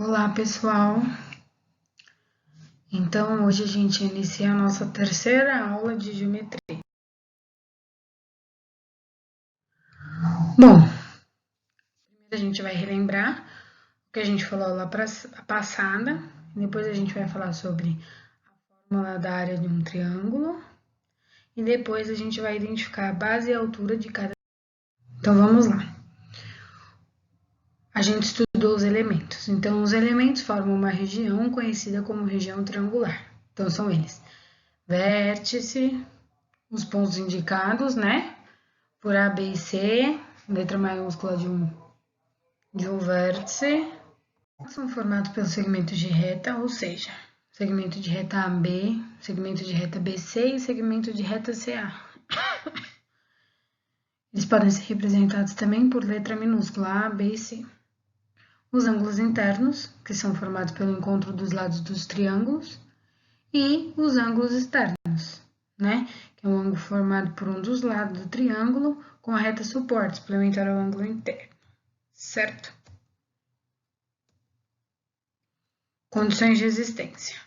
Olá, pessoal! Então, hoje a gente inicia a nossa terceira aula de geometria. Bom, primeiro a gente vai relembrar o que a gente falou lá passada, depois a gente vai falar sobre a fórmula da área de um triângulo, e depois a gente vai identificar a base e a altura de cada. Então, vamos lá. A gente estudou os elementos. Então, os elementos formam uma região conhecida como região triangular. Então, são eles: vértice, os pontos indicados, né? Por A, B e C, letra maiúscula de um vértice, são formados pelos segmentos de reta, ou seja, segmento de reta AB, segmento de reta BC e segmento de reta CA. Eles podem ser representados também por letra minúscula A, B e C. Os ângulos internos, que são formados pelo encontro dos lados dos triângulos, e os ângulos externos, né? Que é um ângulo formado por um dos lados do triângulo com a reta suporte, suplementar ao ângulo interno, certo? Condições de existência.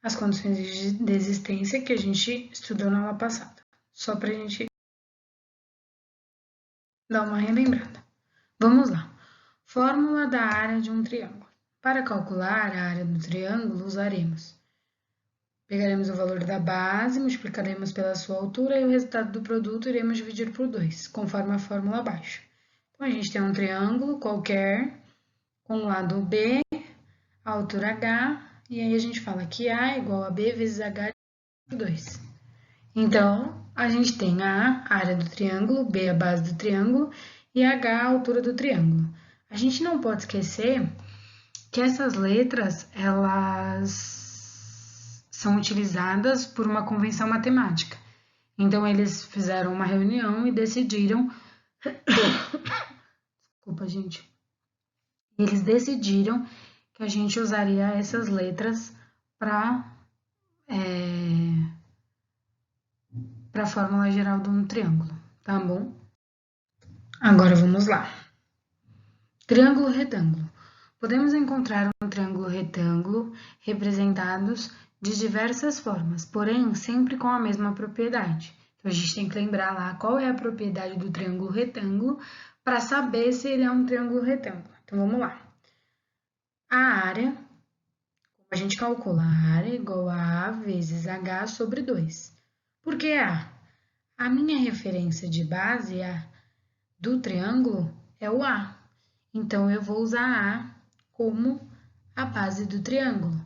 As condições de existência que a gente estudou na aula passada, só para a gente dar uma relembrada. Vamos lá. Fórmula da área de um triângulo. Para calcular a área do triângulo, pegaremos o valor da base, multiplicaremos pela sua altura e o resultado do produto iremos dividir por 2, conforme a fórmula abaixo. Então, a gente tem um triângulo qualquer, com o lado B, a altura H, e aí a gente fala que A é igual a B vezes H por 2. Então, a gente tem a área do triângulo, B a base do triângulo, e H a altura do triângulo. A gente não pode esquecer que essas letras, elas são utilizadas por uma convenção matemática. Então, eles fizeram uma reunião e decidiram... Desculpa, gente. Eles decidiram que a gente usaria essas letras para a fórmula geral de um triângulo, tá bom? Agora vamos lá. Triângulo retângulo. Podemos encontrar um triângulo retângulo representados de diversas formas, porém sempre com a mesma propriedade. Então a gente tem que lembrar lá qual é a propriedade do triângulo retângulo para saber se ele é um triângulo retângulo. Então vamos lá. A área, como a gente calcula, a área é igual a A vezes H sobre 2. Por que A? A minha referência de base do triângulo é o A. Então, eu vou usar A como a base do triângulo.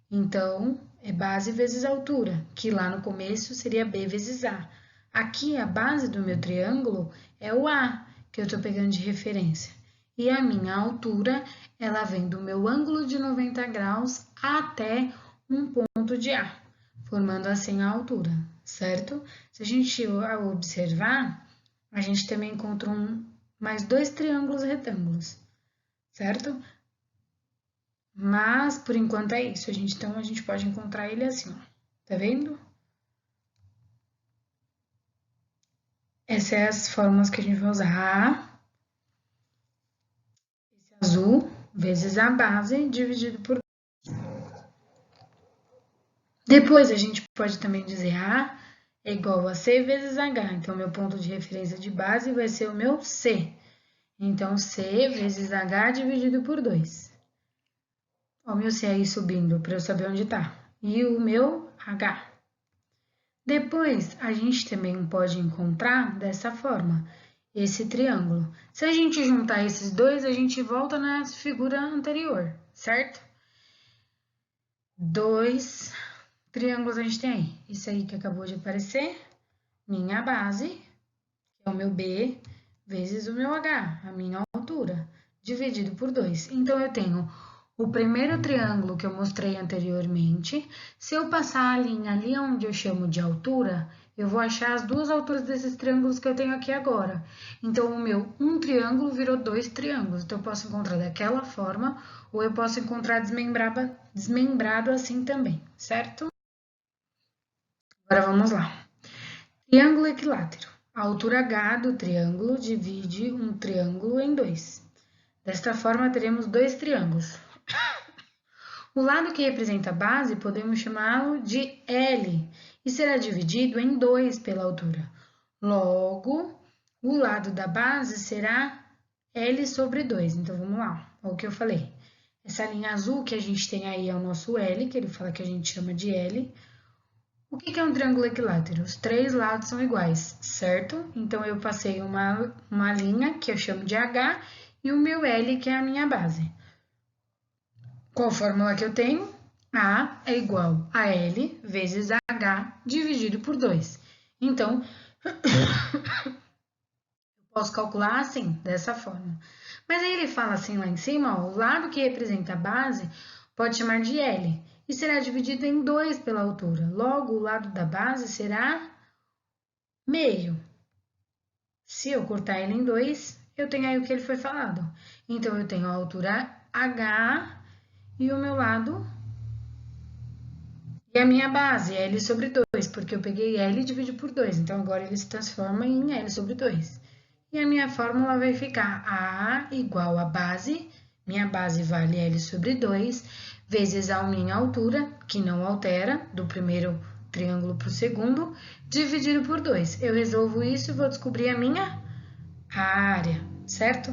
Então, é base vezes altura, que lá no começo seria B vezes A. Aqui, a base do meu triângulo é o A, que eu estou pegando de referência. E a minha altura, ela vem do meu ângulo de 90 graus até um ponto de A, formando assim a altura, certo? Se a gente observar, a gente também encontra mais 2 triângulos retângulos, certo? Mas, por enquanto, é isso. Então, a gente pode encontrar ele assim, ó. Tá vendo? Essas são as fórmulas que a gente vai usar. Esse azul vezes a base dividido por 2. Depois, a gente pode também dizer A é igual a C vezes H. Então, meu ponto de referência de base vai ser o meu C. Então, C vezes H dividido por 2. Ó, o meu C aí subindo para eu saber onde está. E o meu H. Depois, a gente também pode encontrar dessa forma, esse triângulo. Se a gente juntar esses dois, a gente volta na figura anterior, certo? 2 triângulos a gente tem aí. Esse aí que acabou de aparecer, minha base, que é o meu B, vezes o meu H, a minha altura, dividido por 2. Então, eu tenho o primeiro triângulo que eu mostrei anteriormente. Se eu passar a linha ali onde eu chamo de altura, eu vou achar as duas alturas desses triângulos que eu tenho aqui agora. Então, o meu um triângulo virou 2 triângulos. Então, eu posso encontrar daquela forma, ou eu posso encontrar desmembrado assim também, certo? Agora, vamos lá. Triângulo equilátero. A altura H do triângulo divide um triângulo em 2. Desta forma, teremos 2 triângulos. O lado que representa a base podemos chamá-lo de L e será dividido em 2 pela altura. Logo, o lado da base será L sobre 2. Então, vamos lá, olha o que eu falei. Essa linha azul que a gente tem aí é o nosso L, que ele fala que a gente chama de L. O que é um triângulo equilátero? Os 3 lados são iguais, certo? Então, eu passei uma linha que eu chamo de H e o meu L, que é a minha base. Qual fórmula que eu tenho? A é igual a L vezes H dividido por 2. Então, eu posso calcular assim, dessa forma. Mas aí ele fala assim lá em cima, ó, o lado que representa a base pode chamar de L e será dividido em 2 pela altura. Logo, o lado da base será meio. Se eu cortar ele em 2, eu tenho aí o que ele foi falado. Então, eu tenho a altura H e o meu lado e a minha base é L sobre 2, porque eu peguei L e dividi por 2. Então, agora ele se transforma em L sobre 2. E a minha fórmula vai ficar A igual a base, minha base vale L sobre 2, vezes a minha altura, que não altera, do primeiro triângulo para o segundo, dividido por 2. Eu resolvo isso e vou descobrir a minha área, certo?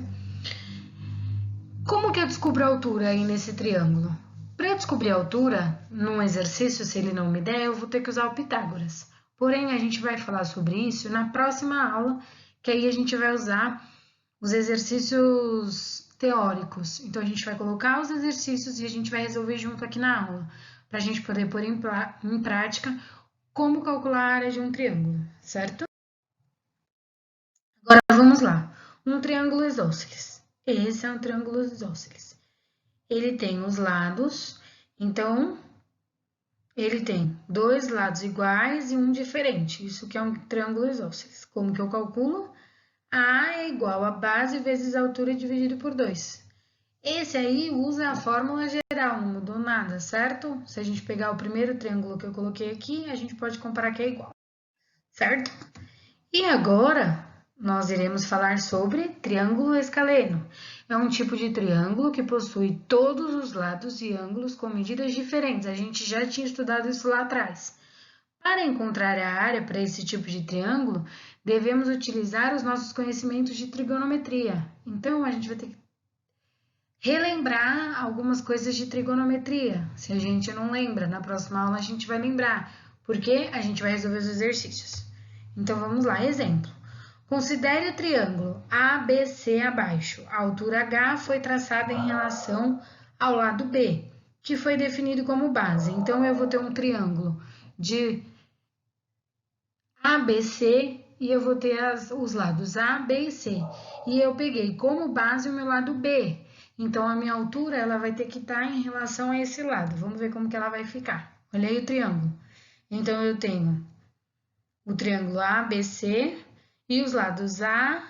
Como que eu descubro a altura aí nesse triângulo? Para eu descobrir a altura, num exercício, se ele não me der, eu vou ter que usar o Pitágoras. Porém, a gente vai falar sobre isso na próxima aula, que aí a gente vai usar os exercícios teóricos. Então, a gente vai colocar os exercícios e a gente vai resolver junto aqui na aula, para a gente poder pôr em prática como calcular a área de um triângulo, certo? Agora, vamos lá. Um triângulo isósceles. Esse é um triângulo isósceles. Ele tem os lados, então ele tem 2 lados iguais e um diferente. Isso que é um triângulo isósceles. Como que eu calculo? A é igual a base vezes a altura dividido por 2. Esse aí usa a fórmula geral, não mudou nada, certo? Se a gente pegar o primeiro triângulo que eu coloquei aqui, a gente pode comparar que é igual, certo? E agora, nós iremos falar sobre triângulo escaleno. É um tipo de triângulo que possui todos os lados e ângulos com medidas diferentes. A gente já tinha estudado isso lá atrás. Para encontrar a área para esse tipo de triângulo, devemos utilizar os nossos conhecimentos de trigonometria. Então, a gente vai ter que relembrar algumas coisas de trigonometria. Se a gente não lembra, na próxima aula a gente vai lembrar, porque a gente vai resolver os exercícios. Então, vamos lá, exemplo. Considere o triângulo ABC abaixo. A altura H foi traçada em relação ao lado B, que foi definido como base. Então, eu vou ter um triângulo de ABC e eu vou ter os lados A, B e C. E eu peguei como base o meu lado B. Então, a minha altura ela vai ter que estar em relação a esse lado. Vamos ver como que ela vai ficar. Olha aí o triângulo. Então, eu tenho o triângulo ABC e os lados A,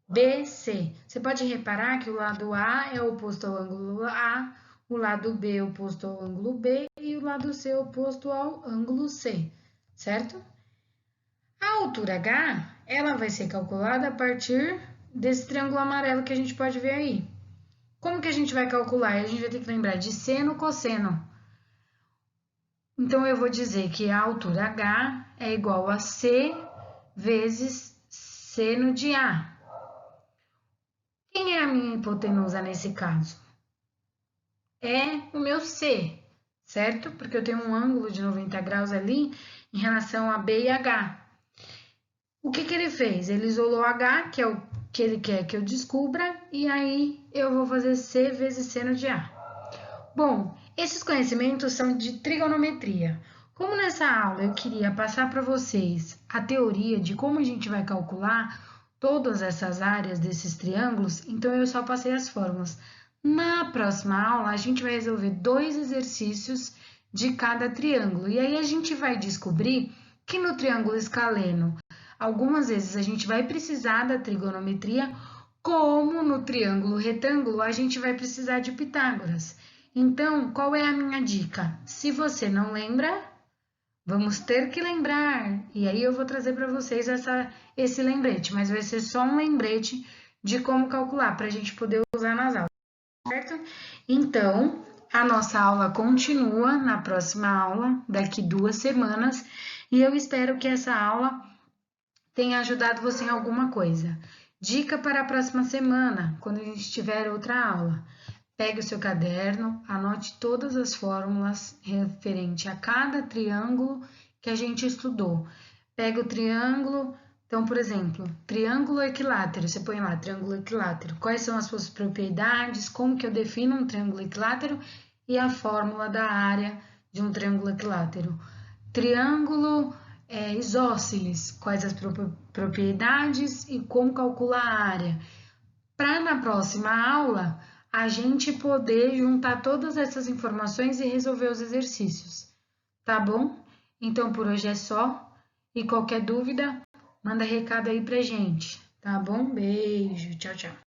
B, C. Você pode reparar que o lado A é oposto ao ângulo A, o lado B é oposto ao ângulo B e o lado C é oposto ao ângulo C, certo? A altura H, ela vai ser calculada a partir desse triângulo amarelo que a gente pode ver aí. Como que a gente vai calcular? A gente vai ter que lembrar de seno, cosseno. Então, eu vou dizer que a altura H é igual a C vezes seno de A. Quem é a minha hipotenusa nesse caso? É o meu C, certo? Porque eu tenho um ângulo de 90 graus ali em relação a B e H. O que ele fez? Ele isolou H, que é o que ele quer que eu descubra, e aí eu vou fazer C vezes seno de A. Bom, esses conhecimentos são de trigonometria. Como nessa aula eu queria passar para vocês a teoria de como a gente vai calcular todas essas áreas desses triângulos, então eu só passei as fórmulas. Na próxima aula, a gente vai resolver 2 exercícios de cada triângulo, e aí a gente vai descobrir que no triângulo escaleno, algumas vezes a gente vai precisar da trigonometria, como no triângulo retângulo a gente vai precisar de Pitágoras. Então, qual é a minha dica? Se você não lembra, vamos ter que lembrar. E aí eu vou trazer para vocês esse lembrete, mas vai ser só um lembrete de como calcular, para a gente poder usar nas aulas, certo? Então, A nossa aula continua na próxima aula, daqui 2 semanas, e eu espero que essa aula tenha ajudado você em alguma coisa. Dica para a próxima semana, quando a gente tiver outra aula. Pegue o seu caderno, anote todas as fórmulas referente a cada triângulo que a gente estudou. Pega o triângulo, então, por exemplo, triângulo equilátero, você põe lá, triângulo equilátero, quais são as suas propriedades, como que eu defino um triângulo equilátero e a fórmula da área de um triângulo equilátero. Triângulo isósceles, quais as propriedades e como calcular a área. Para na próxima aula a gente poder juntar todas essas informações e resolver os exercícios, tá bom? Então por hoje é só e qualquer dúvida, manda recado aí pra gente, tá bom? Beijo, tchau, tchau.